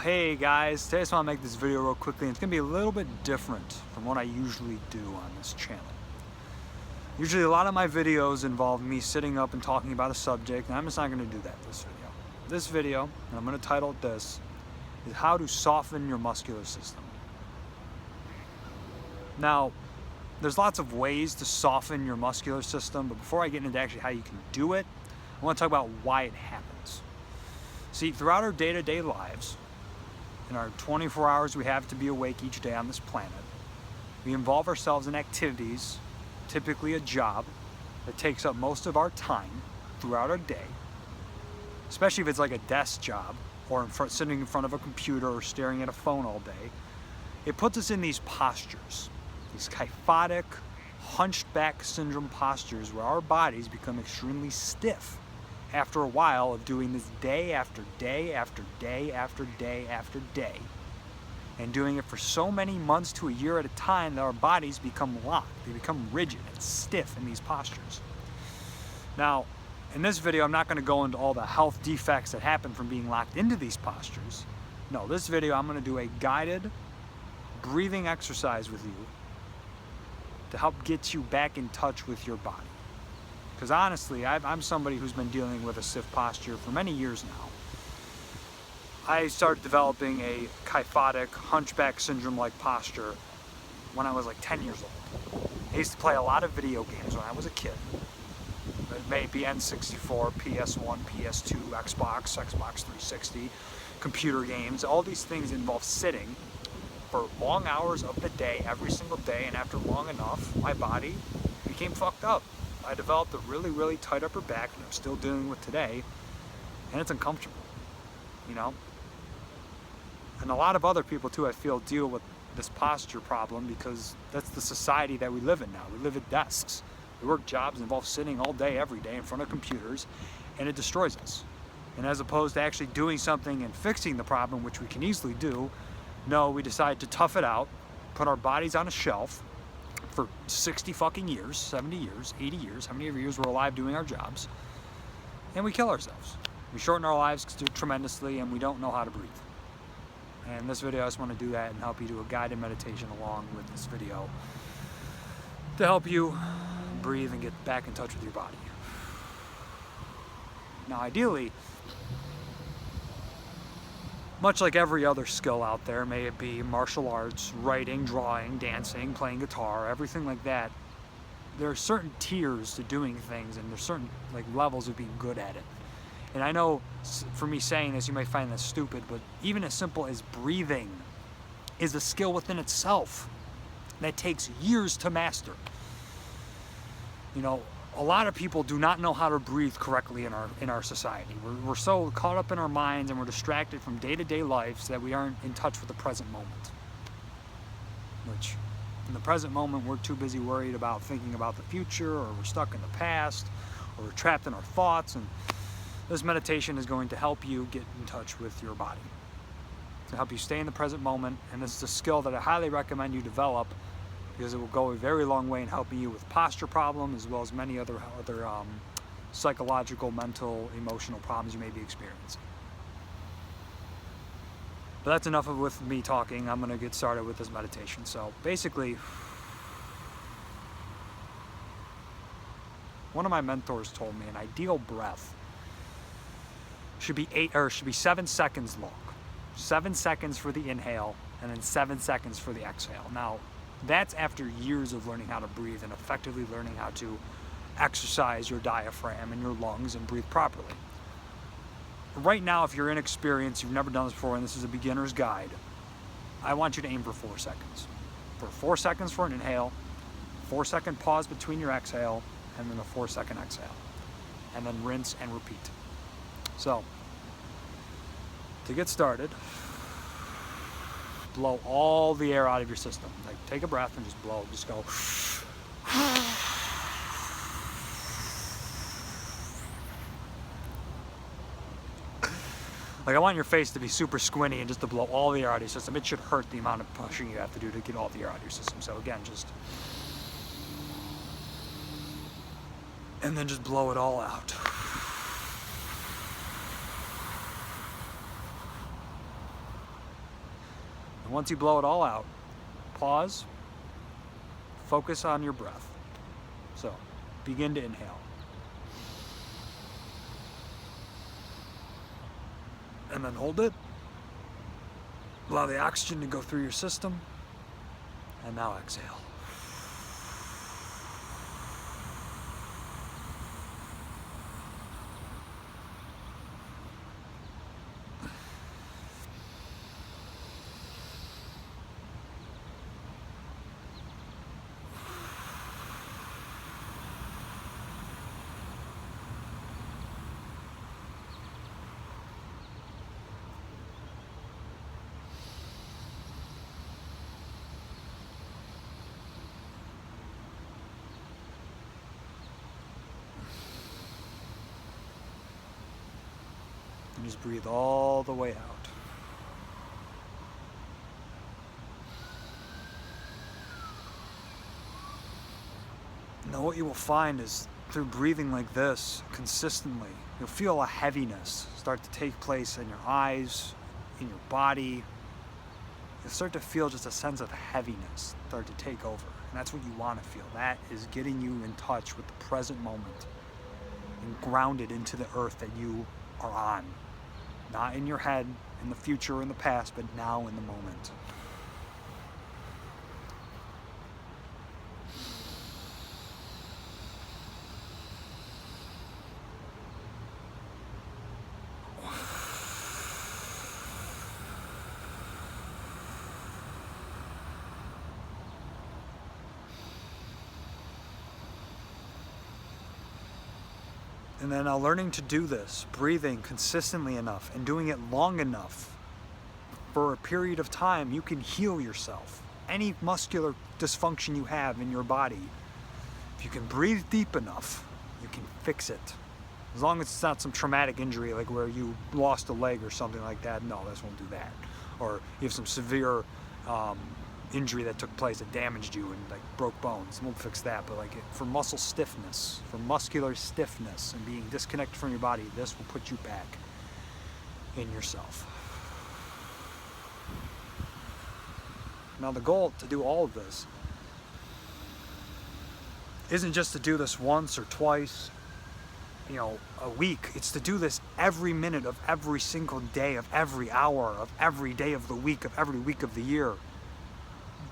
Hey guys, today I just want to make this video real quickly, and it's going to be a little bit different from what I usually do on this channel. Usually a lot of my videos involve me sitting up and talking about a subject, and I'm just not going to do that this video. This video, and I'm going to title it this, is how to soften your muscular system. Now, there's lots of ways to soften your muscular system, but before I get into actually how you can do it, I want to talk about why it happens. See, throughout our day-to-day lives, in our 24 hours we have to be awake each day on this planet, we involve ourselves in activities, typically a job, that takes up most of our time throughout our day, especially if it's like a desk job or sitting in front of a computer or staring at a phone all day. It puts us in these postures, these kyphotic, hunched back syndrome postures where our bodies become extremely stiff after a while of doing this day after day after day after day after day, and doing it for so many months to a year at a time that our bodies become locked. They become rigid and stiff in these postures. Now, in this video, I'm not going to go into all the health defects that happen from being locked into these postures. No, this video, I'm going to do a guided breathing exercise with you to help get you back in touch with your body. Because honestly, I'm somebody who's been dealing with a stiff posture for many years now. I started developing a kyphotic, hunchback syndrome-like posture when I was like 10 years old. I used to play a lot of video games when I was a kid. It may be N64, PS1, PS2, Xbox 360, computer games. All these things involve sitting for long hours of the day, every single day, and after long enough, my body became fucked up. I developed a really, really tight upper back that I'm still dealing with today, and it's uncomfortable, you know? And a lot of other people too, I feel, deal with this posture problem because that's the society that we live in now. We live at desks. We work jobs that involve sitting all day, every day in front of computers, and it destroys us. And as opposed to actually doing something and fixing the problem, which we can easily do, no, we decide to tough it out, put our bodies on a shelf for 60 fucking years, 70 years, 80 years, how many years we're alive doing our jobs, and we kill ourselves. We shorten our lives tremendously, and we don't know how to breathe. And in this video, I just want to do that and help you do a guided meditation along with this video to help you breathe and get back in touch with your body. Now, ideally, much like every other skill out there, may it be martial arts, writing, drawing, dancing, playing guitar, everything like that, there are certain tiers to doing things, and there's certain levels of being good at it. And I know for me saying this, you might find this stupid, but even as simple as breathing is a skill within itself that takes years to master. You know, a lot of people do not know how to breathe correctly in our society. We're so caught up in our minds, and we're distracted from day-to-day life so that we aren't in touch with the present moment. Which, in the present moment, we're too busy worried about thinking about the future, or we're stuck in the past, or we're trapped in our thoughts. And this meditation is going to help you get in touch with your body, to help you stay in the present moment. And this is a skill that I highly recommend you develop, because it will go a very long way in helping you with posture problems, as well as many other psychological, mental, emotional problems you may be experiencing. But that's enough with me talking. I'm going to get started with this meditation. So basically, one of my mentors told me an ideal breath should be 7 seconds long. 7 seconds for the inhale, and then 7 seconds for the exhale. Now, that's after years of learning how to breathe and effectively learning how to exercise your diaphragm and your lungs and breathe properly. Right now, if you're inexperienced, you've never done this before, and this is a beginner's guide, I want you to aim for 4 seconds. For 4 seconds for an inhale, 4-second pause between your exhale, and then a 4-second exhale. And then rinse and repeat. So, to get started, blow all the air out of your system. Take a breath and just blow. Just go. I want your face to be super squinty and just to blow all the air out of your system. It should hurt the amount of pushing you have to do to get all the air out of your system. So again, and then just blow it all out. And once you blow it all out, pause, focus on your breath. So, begin to inhale. And then hold it. Allow the oxygen to go through your system. And now exhale. And just breathe all the way out. Now what you will find is through breathing like this consistently, you'll feel a heaviness start to take place in your eyes, in your body. You'll start to feel just a sense of heaviness start to take over. And that's what you want to feel. That is getting you in touch with the present moment and grounded into the earth that you are on. Not in your head, in the future, or in the past, but now in the moment. And then learning to do this, breathing consistently enough and doing it long enough for a period of time, you can heal yourself. Any muscular dysfunction you have in your body, if you can breathe deep enough, you can fix it. As long as it's not some traumatic injury like where you lost a leg or something like that, no, this won't do that. Or you have some severe injury that took place that damaged you and like broke bones, won't fix that. But like for muscle stiffness, for muscular stiffness and being disconnected from your body, this will put you back in yourself. Now the goal to do all of this isn't just to do this once or twice, a week. It's to do this every minute of every single day, of every hour, of every day of the week, of every week of the year.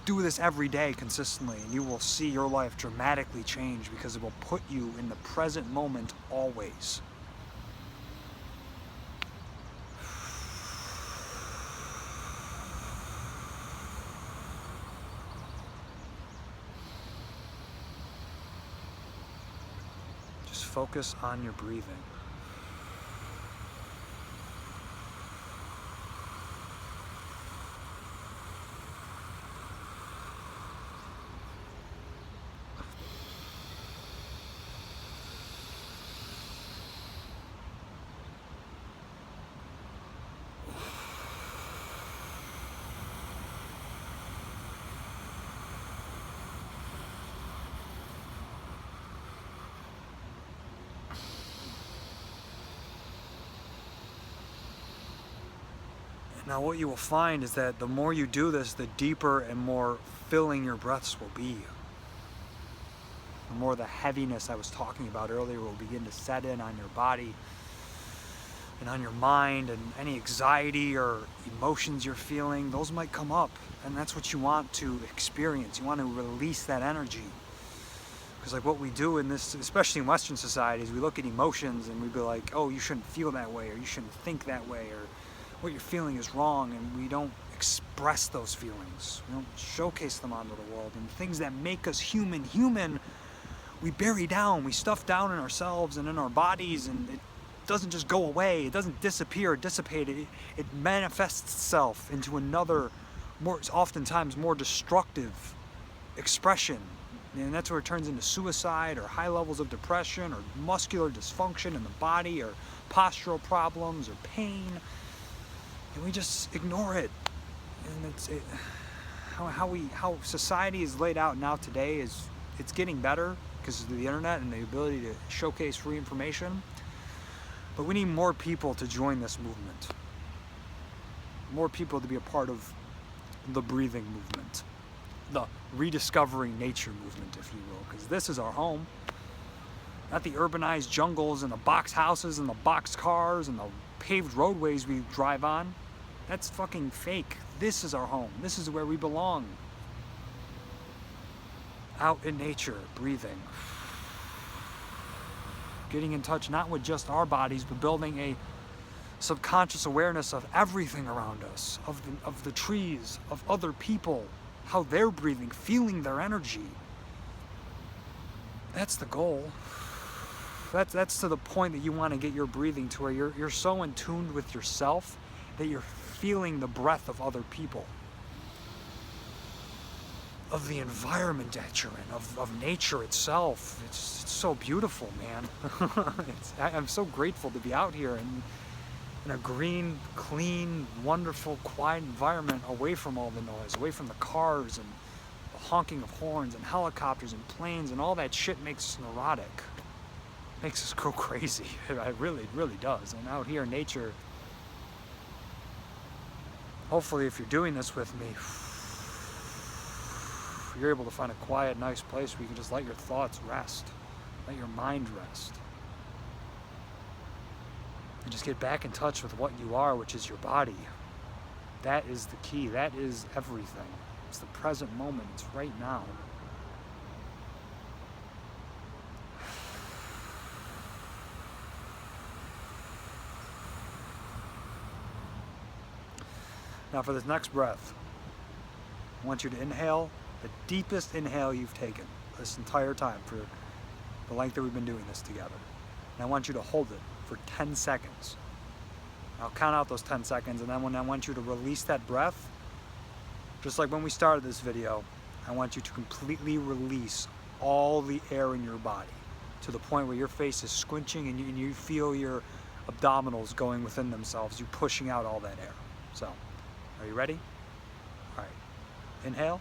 Do this every day consistently, and you will see your life dramatically change because it will put you in the present moment always. Just focus on your breathing. Now what you will find is that the more you do this, the deeper and more filling your breaths will be. The more the heaviness I was talking about earlier will begin to set in on your body and on your mind, and any anxiety or emotions you're feeling, those might come up, and that's what you want to experience. You want to release that energy. Because like what we do in this, especially in Western societies, we look at emotions and we be like, oh, you shouldn't feel that way, or you shouldn't think that way, or what you're feeling is wrong, and we don't express those feelings. We don't showcase them onto the world. And things that make us human, we bury down, we stuff down in ourselves and in our bodies, and it doesn't just go away. It doesn't disappear, dissipate. It manifests itself into another, oftentimes more destructive expression. And that's where it turns into suicide, or high levels of depression, or muscular dysfunction in the body, or postural problems, or pain. And we just ignore it. And how society is laid out now today is, it's getting better because of the internet and the ability to showcase free information. But we need more people to join this movement. More people to be a part of the breathing movement, the rediscovering nature movement, if you will, because this is our home. Not the urbanized jungles and the box houses and the box cars and the paved roadways we drive on. That's fucking fake. This is our home. This is where we belong. Out in nature, breathing. Getting in touch not with just our bodies, but building a subconscious awareness of everything around us, of the trees, of other people, how they're breathing, feeling their energy. That's the goal. That's to the point that you want to get your breathing to where you're so in tune with yourself that you're feeling the breath of other people, of the environment that you're in, of nature itself. It's so beautiful, man. I'm so grateful to be out here in a green, clean, wonderful, quiet environment, away from all the noise, away from the cars and the honking of horns and helicopters and planes, and all that shit makes us neurotic. Makes us go crazy. It really does. And out here in nature, hopefully if you're doing this with me, you're able to find a quiet, nice place where you can just let your thoughts rest, let your mind rest, and just get back in touch with what you are, which is your body. That is the key. That is everything. It's the present moment. It's right now. Now for this next breath, I want you to inhale the deepest inhale you've taken this entire time for the length that we've been doing this together. And I want you to hold it for 10 seconds. I'll count out those 10 seconds, and then when I want you to release that breath, just like when we started this video, I want you to completely release all the air in your body to the point where your face is squinching and you feel your abdominals going within themselves, you pushing out all that air. So, are you ready? All right. Inhale.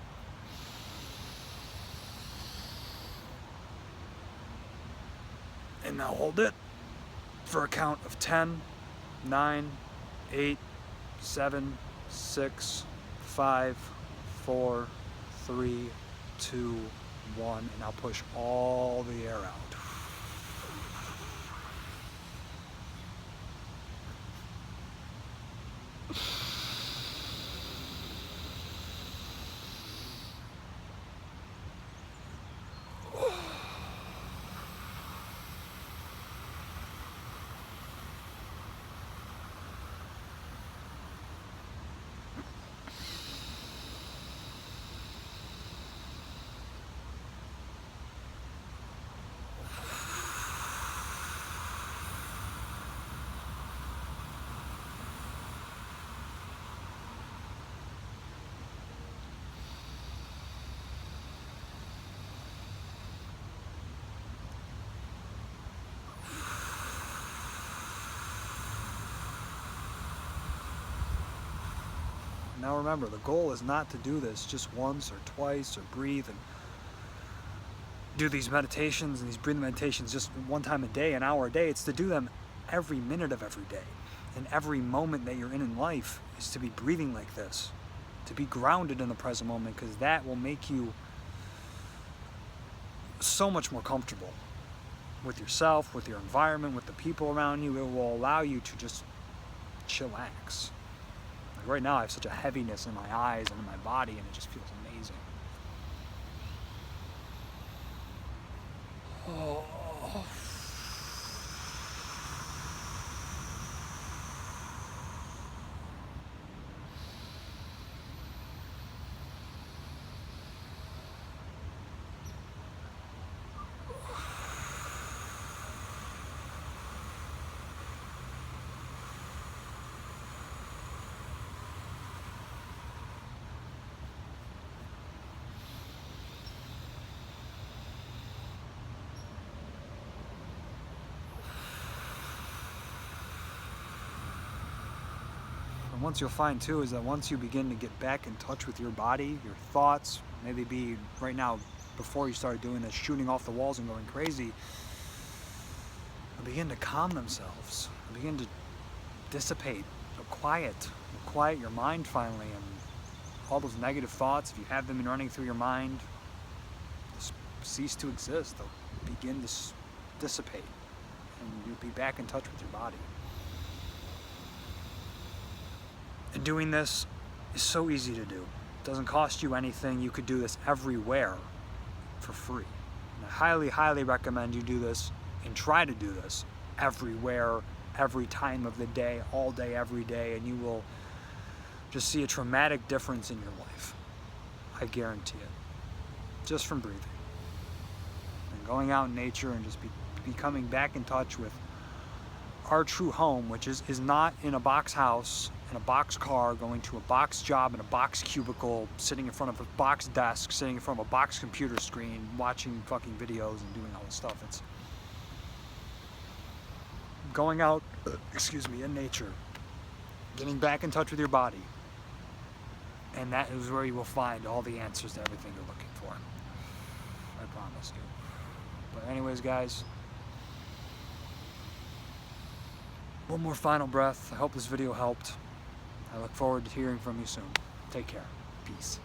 And now hold it for a count of 10, 9, 8, 7, 6, 5, 4, 3, 2, 1. And now push all the air out. Now remember, the goal is not to do this just once or twice or breathe and do these meditations and these breathing meditations just one time a day, an hour a day. It's to do them every minute of every day. And every moment that you're in life is to be breathing like this, to be grounded in the present moment, because that will make you so much more comfortable with yourself, with your environment, with the people around you. It will allow you to just chillax. Like right now I have such a heaviness in my eyes and in my body, and it just feels amazing. Oh. Once you'll find too is that once you begin to get back in touch with your body, your thoughts, maybe be right now before you started doing this, shooting off the walls and going crazy, they'll begin to calm themselves, they'll begin to dissipate, quiet your mind finally, and all those negative thoughts, if you have them running through your mind, just cease to exist. They'll begin to dissipate, and you'll be back in touch with your body. And doing this is so easy to do. It doesn't cost you anything. You could do this everywhere for free. And I highly, highly recommend you do this and try to do this everywhere, every time of the day, all day, every day, and you will just see a traumatic difference in your life. I guarantee it. Just from breathing. And going out in nature and just becoming back in touch with our true home, which is not in a box house, in a box car, going to a box job in a box cubicle, sitting in front of a box desk, sitting in front of a box computer screen, watching fucking videos and doing all this stuff. It's going out, in nature, getting back in touch with your body. And that is where you will find all the answers to everything you're looking for. I promise you. But anyways, guys, one more final breath. I hope this video helped. I look forward to hearing from you soon. Take care. Peace.